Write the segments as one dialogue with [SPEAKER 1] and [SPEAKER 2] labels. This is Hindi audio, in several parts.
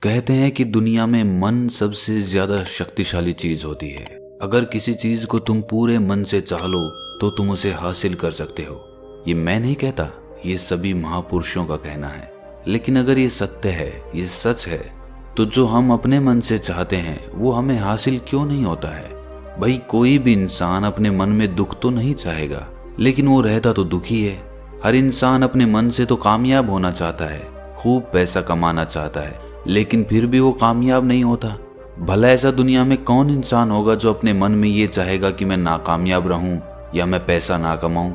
[SPEAKER 1] कहते हैं कि दुनिया में मन सबसे ज्यादा शक्तिशाली चीज होती है। अगर किसी चीज को तुम पूरे मन से चाह लो तो तुम उसे हासिल कर सकते हो। ये मैं नहीं कहता, ये सभी महापुरुषों का कहना है। लेकिन अगर ये सत्य है, ये सच है, तो जो हम अपने मन से चाहते हैं वो हमें हासिल क्यों नहीं होता है। भाई, कोई भी इंसान अपने मन में दुख तो नहीं चाहेगा, लेकिन वो रहता तो दुखी है। हर इंसान अपने मन से तो कामयाब होना चाहता है, खूब पैसा कमाना चाहता है, लेकिन फिर भी वो कामयाब नहीं होता। भला ऐसा दुनिया में कौन इंसान होगा जो अपने मन में ये चाहेगा कि मैं नाकामयाब रहूं या मैं पैसा ना कमाऊं।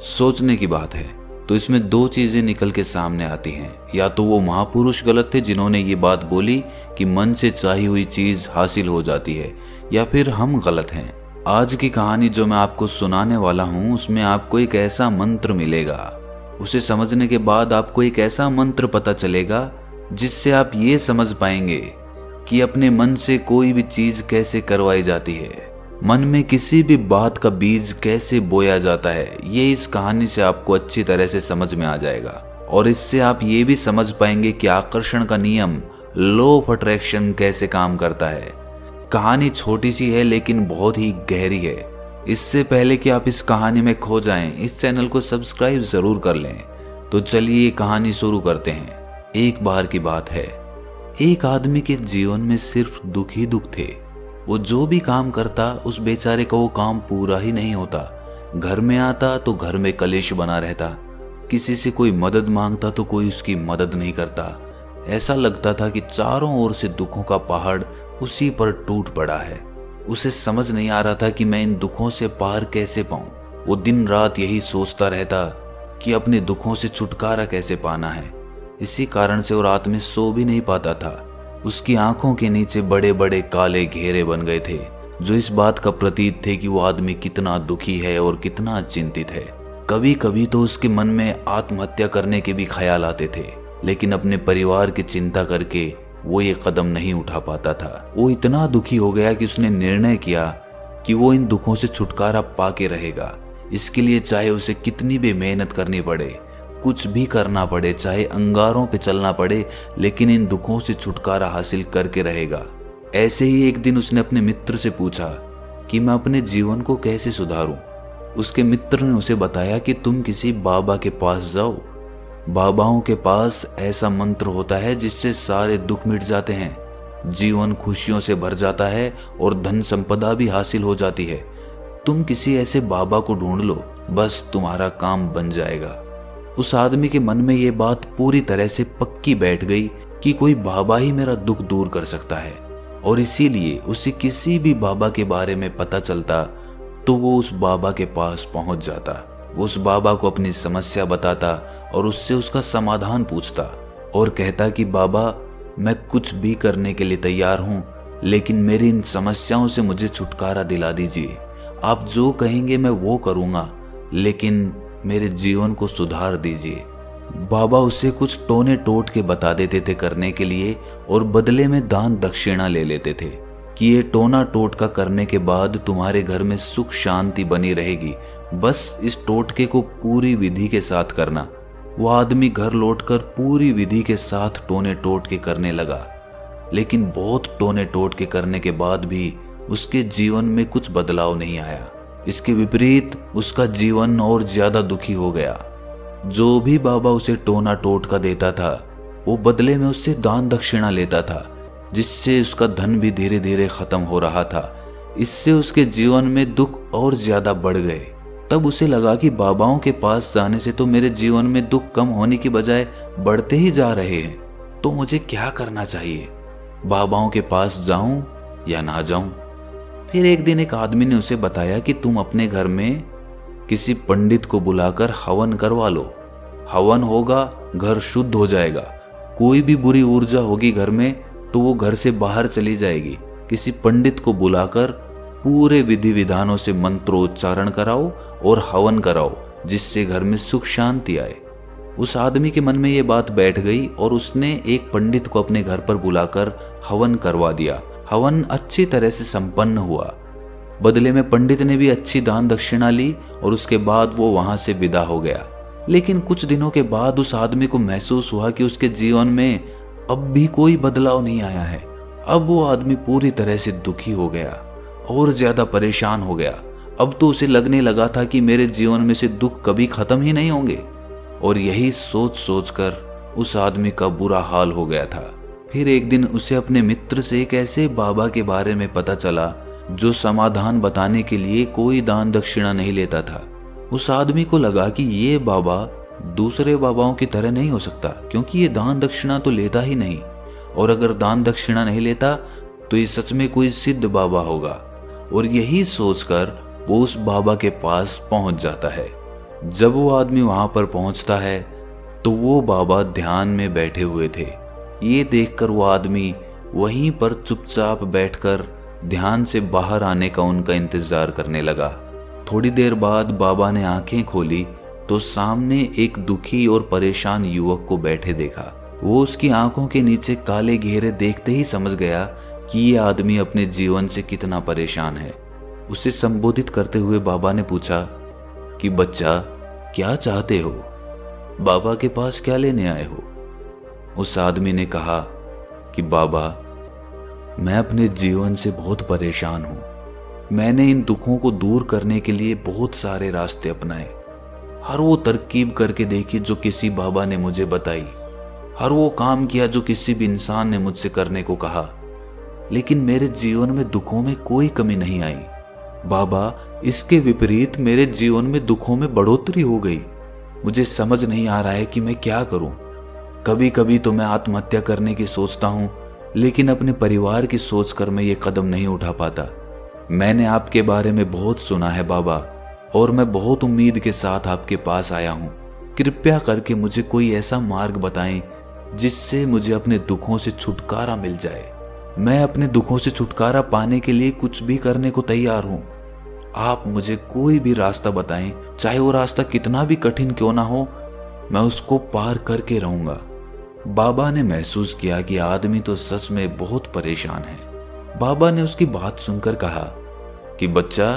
[SPEAKER 1] सोचने की बात है। तो इसमें दो चीजें निकल के सामने आती हैं। या तो वो महापुरुष गलत थे जिन्होंने ये बात बोली कि मन से चाही हुई चीज हासिल हो जाती है, या फिर हम गलत हैं। आज की कहानी जो मैं आपको सुनाने वाला हूँ उसमें आपको एक ऐसा मंत्र मिलेगा। उसे समझने के बाद आपको एक ऐसा मंत्र पता चलेगा जिससे आप ये समझ पाएंगे कि अपने मन से कोई भी चीज कैसे करवाई जाती है, मन में किसी भी बात का बीज कैसे बोया जाता है। ये इस कहानी से आपको अच्छी तरह से समझ में आ जाएगा। और इससे आप ये भी समझ पाएंगे कि आकर्षण का नियम, लॉ ऑफ अट्रैक्शन कैसे काम करता है। कहानी छोटी सी है लेकिन बहुत ही गहरी है। इससे पहले कि आप इस कहानी में खो जाएं, इस चैनल को सब्सक्राइब जरूर कर लें। तो चलिए ये कहानी शुरू करते हैं। एक बार की बात है, एक आदमी के जीवन में सिर्फ दुख ही दुख थे। वो जो भी काम करता उस बेचारे का वो काम पूरा ही नहीं होता। घर में आता तो घर में कलेश बना रहता, किसी से कोई मदद मांगता तो कोई उसकी मदद नहीं करता। ऐसा लगता था कि चारों ओर से दुखों का पहाड़ उसी पर टूट पड़ा है। उसे समझ नहीं आ रहा था कि मैं इन दुखों से पार कैसे पाऊं। वो दिन रात यही सोचता रहता कि अपने दुखों से छुटकारा कैसे पाना है। इसी कारण से वो रात में सो भी नहीं पाता था। उसकी आंखों के नीचे बड़े बड़े काले घेरे बन गए थे, जो इस बात का प्रतीक थे कि वो आदमी कितना दुखी है और कितना चिंतित है। कभी कभी तो उसके मन में आत्महत्या करने के भी ख्याल आते थे, लेकिन अपने परिवार की चिंता करके वो ये कदम नहीं उठा पाता था। वो इतना दुखी हो गया कि उसने निर्णय किया कि वो इन दुखों से छुटकारा पाके रहेगा। इसके लिए चाहे उसे कितनी भी मेहनत करनी पड़े, कुछ भी करना पड़े, चाहे अंगारों पे चलना पड़े, लेकिन इन दुखों से छुटकारा हासिल करके रहेगा। ऐसे ही एक दिन उसने अपने मित्र से पूछा कि मैं अपने जीवन को कैसे सुधारूं। उसके मित्र ने उसे बताया कि तुम किसी बाबा के पास जाओ। बाबाओं के पास ऐसा मंत्र होता है जिससे सारे दुख मिट जाते हैं, जीवन खुशियों से भर जाता है और धन संपदा भी हासिल हो जाती है। तुम किसी ऐसे बाबा को ढूंढ लो, बस तुम्हारा काम बन जाएगा। उस आदमी के मन में ये बात पूरी तरह से पक्की बैठ गई कि कोई बाबा ही मेरा दुख दूर कर सकता है। और इसीलिए उसे किसी भी बाबा के बारे में पता चलता तो वो उस बाबा के पास पहुंच जाता। वो उस बाबा को अपनी समस्या बताता और उससे उसका समाधान पूछता और कहता कि बाबा, मैं कुछ भी करने के लिए तैयार हूं, लेकिन मेरी इन समस्याओं से मुझे छुटकारा दिला दीजिए। आप जो कहेंगे मैं वो करूंगा, लेकिन मेरे जीवन को सुधार दीजिए। बाबा उसे कुछ टोने टोट के बता देते थे करने के लिए, और बदले में दान दक्षिणा ले लेते थे कि ये टोना टोटका करने के बाद तुम्हारे घर में सुख शांति बनी रहेगी, बस इस टोटके को पूरी विधि के साथ करना। वो आदमी घर लौटकर पूरी विधि के साथ टोने टोटके करने लगा, लेकिन बहुत टोने टोटके करने के बाद भी उसके जीवन में कुछ बदलाव नहीं आया। इसके विपरीत उसका जीवन और ज्यादा दुखी हो गया। जो भी बाबा उसे टोना टोटका देता था वो बदले में उससे दान दक्षिणा लेता था, जिससे उसका धन भी धीरे धीरे खत्म हो रहा था। इससे उसके जीवन में दुख और ज्यादा बढ़ गए। तब उसे लगा कि बाबाओं के पास जाने से तो मेरे जीवन में दुख कम होने की बजाय बढ़ते ही जा रहे हैं, तो मुझे क्या करना चाहिए? बाबाओं के पास जाऊं या ना जाऊं? फिर एक दिन एक आदमी ने उसे बताया कि तुम अपने घर में किसी पंडित को बुलाकर हवन करवा लो। हवन होगा, घर शुद्ध हो जाएगा। कोई भी बुरी ऊर्जा होगी घर में तो वो घर से बाहर चली जाएगी। किसी पंडित को बुलाकर पूरे विधि विधानों से मंत्रोच्चारण कराओ और हवन कराओ, जिससे घर में सुख शांति आए। उस आदमी के मन में ये बात बैठ गई और उसने एक पंडित को अपने घर पर बुलाकर हवन करवा दिया। हवन अच्छी तरह से संपन्न हुआ। बदले में पंडित ने भी अच्छी दान दक्षिणा ली और उसके बाद वो वहां से विदा हो गया। लेकिन कुछ दिनों के बाद उस आदमी को महसूस हुआ कि उसके जीवन में अब भी कोई बदलाव नहीं आया है। अब वो आदमी पूरी तरह से दुखी हो गया और ज्यादा परेशान हो गया। अब तो उसे लगने लगा था कि मेरे जीवन में से दुख कभी खत्म ही नहीं होंगे। और यही सोच सोच कर उस आदमी का बुरा हाल हो गया था। फिर एक दिन उसे अपने मित्र से एक ऐसे बाबा के बारे में पता चला जो समाधान बताने के लिए कोई दान दक्षिणा नहीं लेता था। उस आदमी को लगा कि ये बाबा दूसरे बाबाओं की तरह नहीं हो सकता, क्योंकि ये दान दक्षिणा तो लेता ही नहीं, और अगर दान दक्षिणा नहीं लेता तो ये सच में कोई सिद्ध बाबा होगा। और यही सोचकर वो उस बाबा के पास पहुंच जाता है। जब वो आदमी वहां पर पहुंचता है तो वो बाबा ध्यान में बैठे हुए थे। ये देखकर वो आदमी वहीं पर चुपचाप बैठकर ध्यान से बाहर आने का उनका इंतजार करने लगा। थोड़ी देर बाद बाबा ने आंखें खोली तो सामने एक दुखी और परेशान युवक को बैठे देखा। वो उसकी आंखों के नीचे काले घेरे देखते ही समझ गया कि ये आदमी अपने जीवन से कितना परेशान है। उसे संबोधित करते हुए बाबा ने पूछा कि बच्चा, क्या चाहते हो? बाबा के पास क्या लेने आए हो? उस आदमी ने कहा कि बाबा, मैं अपने जीवन से बहुत परेशान हूं। मैंने इन दुखों को दूर करने के लिए बहुत सारे रास्ते अपनाए, हर वो तरकीब करके देखी जो किसी बाबा ने मुझे बताई, हर वो काम किया जो किसी भी इंसान ने मुझसे करने को कहा, लेकिन मेरे जीवन में दुखों में कोई कमी नहीं आई। बाबा, इसके विपरीत मेरे जीवन में दुखों में बढ़ोतरी हो गई। मुझे समझ नहीं आ रहा है कि मैं क्या करूं। कभी कभी तो मैं आत्महत्या करने की सोचता हूं, लेकिन अपने परिवार की सोचकर मैं ये कदम नहीं उठा पाता। मैंने आपके बारे में बहुत सुना है बाबा, और मैं बहुत उम्मीद के साथ आपके पास आया हूं। कृपया करके मुझे कोई ऐसा मार्ग बताएं जिससे मुझे अपने दुखों से छुटकारा मिल जाए। मैं अपने दुखों से छुटकारा पाने के लिए कुछ भी करने को तैयार हूं। आप मुझे कोई भी रास्ता बताएं, चाहे वो रास्ता कितना भी कठिन क्यों ना हो, मैं उसको पार करके रहूंगा। बाबा ने महसूस किया कि आदमी तो सच में बहुत परेशान है। बाबा ने उसकी बात सुनकर कहा कि बच्चा,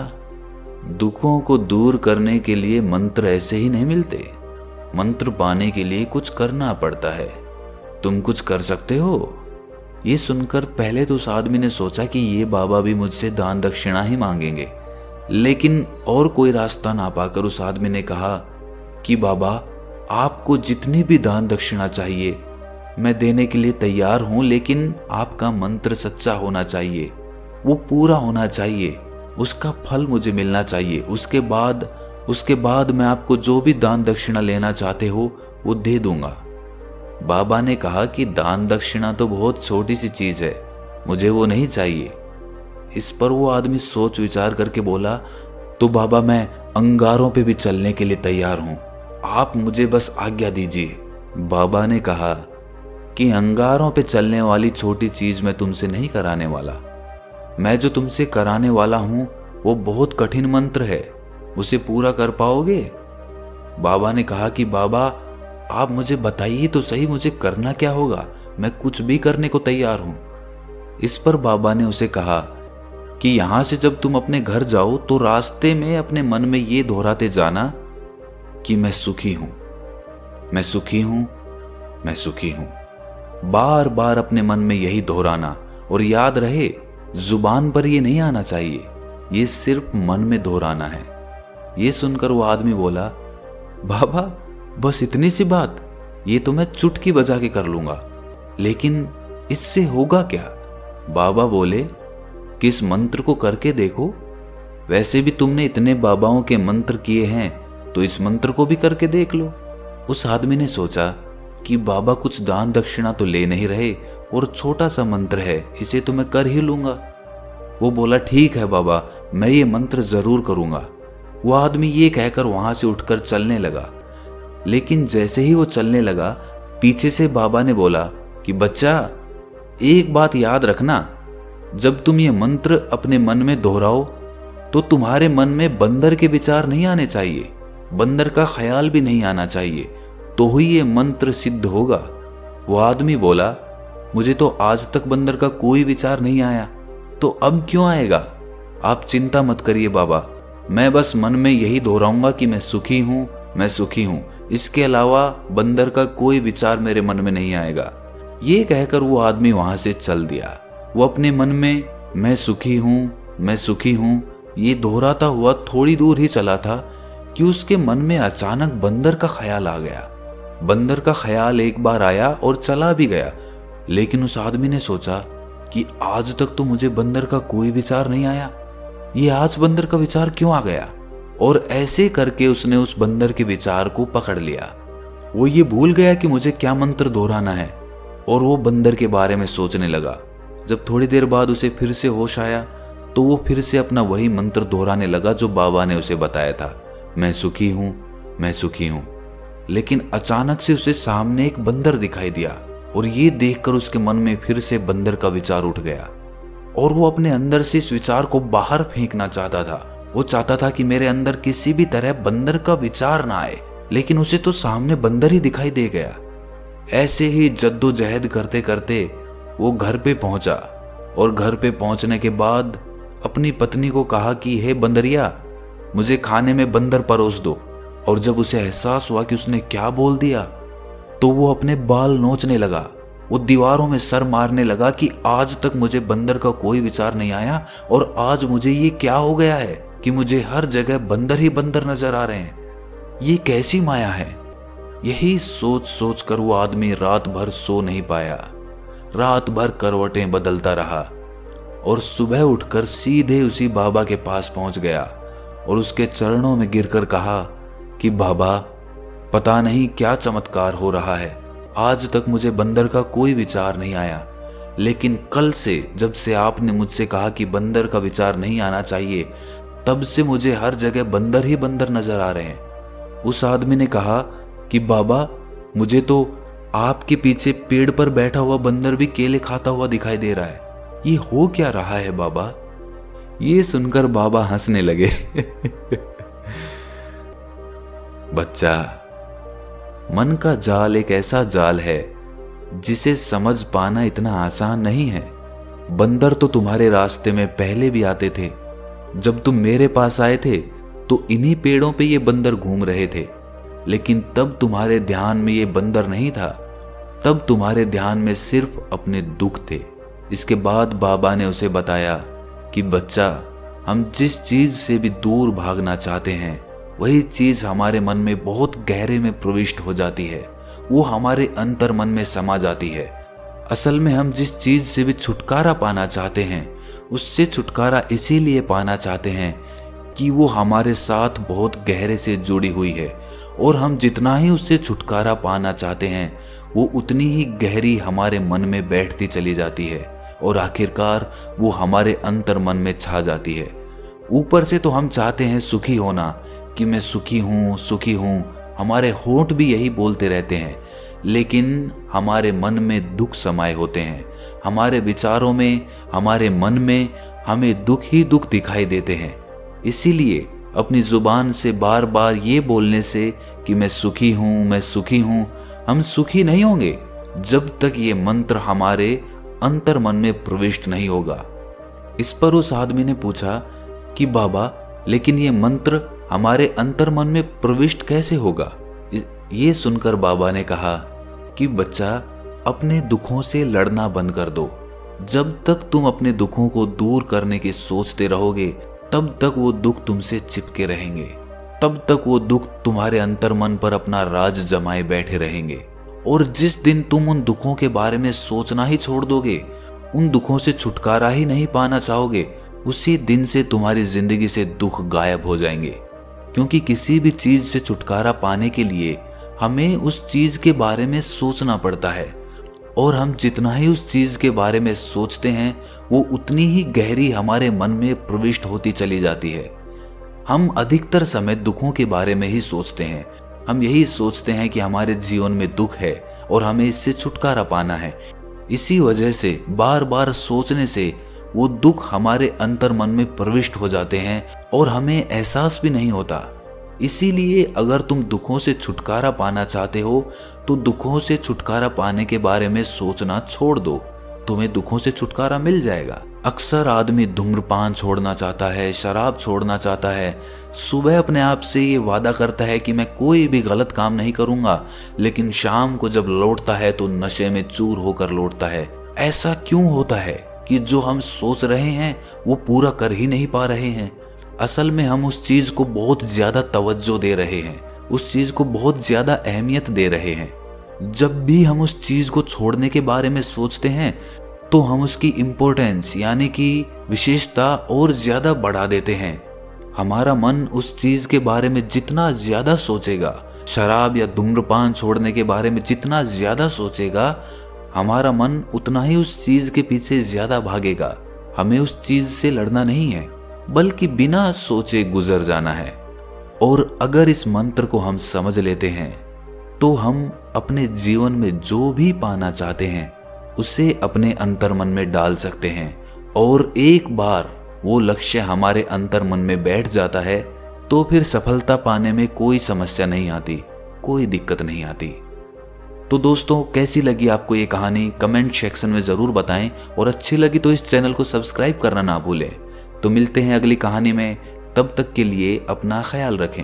[SPEAKER 1] दुखों को दूर करने के लिए मंत्र ऐसे ही नहीं मिलते। मंत्र पाने के लिए कुछ करना पड़ता है। तुम कुछ कर सकते हो? ये सुनकर पहले तो उस आदमी ने सोचा कि ये बाबा भी मुझसे दान दक्षिणा ही मांगेंगे, लेकिन और कोई रास्ता ना पाकर उस आदमी ने कहा कि बाबा, आपको जितनी भी दान दक्षिणा चाहिए मैं देने के लिए तैयार हूं, लेकिन आपका मंत्र सच्चा होना चाहिए, वो पूरा होना चाहिए, उसका फल मुझे मिलना चाहिए। उसके बाद मैं आपको जो भी दान दक्षिणा लेना चाहते हो वो दे दूंगा। बाबा ने कहा कि दान दक्षिणा तो बहुत छोटी सी चीज है, मुझे वो नहीं चाहिए। इस पर वो आदमी सोच विचार करके बोला, तो बाबा, मैं अंगारों पे भी चलने के लिए तैयार हूं, आप मुझे बस आज्ञा दीजिए। बाबा ने कहा कि अंगारों पे चलने वाली छोटी चीज मैं तुमसे नहीं कराने वाला। मैं जो तुमसे कराने वाला हूं वो बहुत कठिन मंत्र है, उसे पूरा कर पाओगे? बाबा ने कहा कि बाबा, आप मुझे बताइए तो सही, मुझे करना क्या होगा, मैं कुछ भी करने को तैयार हूं। इस पर बाबा ने उसे कहा कि यहां से जब तुम अपने घर जाओ तो रास्ते में अपने मन में ये दोहराते जाना कि मैं सुखी हूं, मैं सुखी हूं, मैं सुखी हूं। बार बार अपने मन में यही दोहराना, और याद रहे जुबान पर ये नहीं आना चाहिए, ये सिर्फ मन में दोहराना है। ये सुनकर वो आदमी बोला, बाबा, बस इतनी सी बात, ये तो मैं चुटकी बजा के कर लूंगा, लेकिन इससे होगा क्या? बाबा बोले कि इस मंत्र को करके देखो, वैसे भी तुमने इतने बाबाओं के मंत्र किए हैं तो इस मंत्र को भी करके देख लो। उस आदमी ने सोचा कि बाबा कुछ दान दक्षिणा तो ले नहीं रहे और छोटा सा मंत्र है, इसे तो मैं कर ही लूंगा। वो बोला, ठीक है बाबा, मैं ये मंत्र जरूर करूंगा। वो आदमी ये कहकर वहां से उठकर चलने लगा, लेकिन जैसे ही वो चलने लगा, पीछे से बाबा ने बोला कि बच्चा, एक बात याद रखना, जब तुम ये मंत्र अपने मन में दोहराओ तो तुम्हारे मन में बंदर के विचार नहीं आने चाहिए, बंदर का ख्याल भी नहीं आना चाहिए, तो ही ये मंत्र सिद्ध होगा। वो आदमी बोला, मुझे तो आज तक बंदर का कोई विचार नहीं आया, तो अब क्यों आएगा? आप चिंता मत करिए बाबा, मैं बस मन में यही दोहराऊंगा कि मैं सुखी हूं, मैं सुखी हूं। इसके अलावा बंदर का कोई विचार मेरे मन में नहीं आएगा। ये कहकर वो आदमी वहां से चल दिया। वो अपने मन में मैं सुखी हूँ, मैं सुखी हूँ ये दोहराता हुआ थोड़ी दूर ही चला था कि उसके मन में अचानक बंदर का ख्याल आ गया। बंदर का ख्याल एक बार आया और चला भी गया, लेकिन उस आदमी ने सोचा कि आज तक तो मुझे बंदर का कोई विचार नहीं आया, ये आज बंदर का विचार क्यों आ गया। और ऐसे करके उसने उस बंदर के विचार को पकड़ लिया। वो ये भूल गया कि मुझे क्या मंत्र दोहराना है और वो बंदर के बारे में सोचने लगा। जब थोड़ी देर बाद उसे फिर से होश आया तो वो फिर से अपना वही मंत्र दोहराने लगा जो बाबा ने उसे बताया था, मैं सुखी हूँ, मैं सुखी हूँ। लेकिन अचानक से उसे सामने एक बंदर दिखाई दिया और ये देखकर उसके मन में फिर से बंदर का विचार उठ गया और वो अपने अंदर से इस विचार को बाहर फेंकना चाहता था। वो चाहता था कि मेरे अंदर किसी भी तरह बंदर का विचार ना आए, लेकिन उसे तो सामने बंदर ही दिखाई दे गया। ऐसे ही जद्दोजहद करते करते वो घर पे पहुंचा और घर पे पहुंचने के बाद अपनी पत्नी को कहा कि हे बंदरिया, मुझे खाने में बंदर परोस दो। और जब उसे एहसास हुआ कि उसने क्या बोल दिया तो वो अपने बाल नोचने लगा। वो दीवारों में सर मारने लगा कि आज तक मुझे बंदर का कोई विचार नहीं आया और आज मुझे ये क्या हो गया है कि मुझे हर जगह बंदर ही बंदर नजर आ रहे हैं, ये कैसी माया है। यही सोच सोच कर वो आदमी रात भर सो नहीं पाया। रात भर करवटें बदलता रहा और सुबह उठकर सीधे उसी बाबा के पास पहुंच गया और उसके चरणों में गिरकर कहा कि बाबा, पता नहीं क्या चमत्कार हो रहा है, आज तक मुझे बंदर का कोई विचार नहीं आया, लेकिन कल से जब से आपने मुझसे कहा कि बंदर का विचार नहीं आना चाहिए, तब से मुझे हर जगह बंदर ही बंदर नजर आ रहे हैं। उस आदमी ने कहा कि बाबा, मुझे तो आपके पीछे पेड़ पर बैठा हुआ बंदर भी केले खाता हुआ दिखाई दे रहा है, ये हो क्या रहा है बाबा। ये सुनकर बाबा हंसने लगे। बच्चा, मन का जाल एक ऐसा जाल है जिसे समझ पाना इतना आसान नहीं है। बंदर तो तुम्हारे रास्ते में पहले भी आते थे। जब तुम मेरे पास आए थे तो इन्हीं पेड़ों पे ये बंदर घूम रहे थे, लेकिन तब तुम्हारे ध्यान में ये बंदर नहीं था, तब तुम्हारे ध्यान में सिर्फ अपने दुख थे। इसके बाद बाबा ने उसे बताया कि बच्चा, हम जिस चीज से भी दूर भागना चाहते हैं वही चीज हमारे मन में बहुत गहरे में प्रविष्ट हो जाती है, वो हमारे अंतर मन में समा जाती है। असल में हम जिस चीज से भी छुटकारा पाना चाहते हैं उससे छुटकारा इसीलिए पाना चाहते हैं कि वो हमारे साथ बहुत गहरे से जुड़ी हुई है, और हम जितना ही उससे छुटकारा पाना चाहते हैं वो उतनी ही गहरी हमारे मन में बैठती चली जाती है और आखिरकार वो हमारे अंतर मन में छा जाती है। ऊपर से तो हम चाहते हैं सुखी होना कि मैं सुखी हूँ, सुखी हूँ, हमारे होंठ भी यही बोलते रहते हैं, लेकिन हमारे मन में दुख समाये होते हैं। हमारे विचारों में, हमारे मन में हमें दुख ही दुख दिखाई देते हैं। इसीलिए अपनी जुबान से बार बार ये बोलने से कि मैं सुखी हूँ, मैं सुखी हूँ, हम सुखी नहीं होंगे जब तक ये मंत्र हमारे अंतर मन में प्रविष्ट नहीं होगा। इस पर उस आदमी ने पूछा कि बाबा, लेकिन ये मंत्र हमारे अंतर मन में प्रविष्ट कैसे होगा। ये सुनकर बाबा ने कहा कि बच्चा, अपने दुखों से लड़ना बंद कर दो। जब तक तुम अपने दुखों को दूर करने की सोचते रहोगे तब तक वो दुख तुमसे चिपके रहेंगे, तब तक वो दुख तुम्हारे अंतर मन पर अपना राज जमाए बैठे रहेंगे। और जिस दिन तुम उन दुखों के बारे में सोचना ही छोड़ दोगे, उन दुखों से छुटकारा ही नहीं पाना चाहोगे, उसी दिन से तुम्हारी जिंदगी से दुख गायब हो जाएंगे। क्योंकि किसी भी चीज से छुटकारा पाने के लिए हमें उस चीज के बारे में सोचना पड़ता है, और हम जितना ही उस चीज के बारे में सोचते हैं वो उतनी ही गहरी हमारे मन में प्रविष्ट होती चली जाती है। हम अधिकतर समय दुखों के बारे में ही सोचते हैं। हम यही सोचते हैं कि हमारे जीवन में दुख है और हमें इससे छुटकारा पाना है। इसी वजह से बार बार सोचने से वो दुख हमारे अंतर मन में प्रविष्ट हो जाते हैं और हमें एहसास भी नहीं होता। इसीलिए अगर तुम दुखों से छुटकारा पाना चाहते हो तो दुखों से छुटकारा पाने के बारे में सोचना छोड़ दो। तुम्हें दुखों से छुटकारा मिल जाएगा। अक्सर आदमी धूम्रपान छोड़ना चाहता है, शराब छोड़ना चाहता है, सुबह अपने आप से ये वादा करता है कि मैं कोई भी गलत काम नहीं करूंगा, लेकिन शाम को जब लौटता है तो नशे में चूर होकर लौटता है। ऐसा क्यों होता है कि जो हम सोच रहे हैं वो पूरा कर ही नहीं पा रहे हैं? असल में हम उस चीज को बहुत ज्यादा तवज्जो दे रहे हैं, उस चीज को बहुत ज्यादा अहमियत दे रहे हैं। जब भी हम उस चीज को छोड़ने के बारे में सोचते हैं तो हम उसकी इम्पोर्टेंस यानी कि विशेषता और ज्यादा बढ़ा देते हैं। हमारा मन उस चीज के बारे में जितना ज्यादा सोचेगा, शराब या धूम्रपान छोड़ने के बारे में जितना ज्यादा सोचेगा, हमारा मन उतना ही उस चीज के पीछे ज्यादा भागेगा। हमें उस चीज से लड़ना नहीं है, बल्कि बिना सोचे गुजर जाना है। और अगर इस मंत्र को हम समझ लेते हैं तो हम अपने जीवन में जो भी पाना चाहते हैं उसे अपने अंतर्मन में डाल सकते हैं। और एक बार वो लक्ष्य हमारे अंतर्मन में बैठ जाता है तो फिर सफलता पाने में कोई समस्या नहीं आती, कोई दिक्कत नहीं आती। तो दोस्तों, कैसी लगी आपको ये कहानी कमेंट सेक्शन में ज़रूर बताएं, और अच्छी लगी तो इस चैनल को सब्सक्राइब करना ना भूलें। तो मिलते हैं अगली कहानी में, तब तक के लिए अपना ख्याल रखें।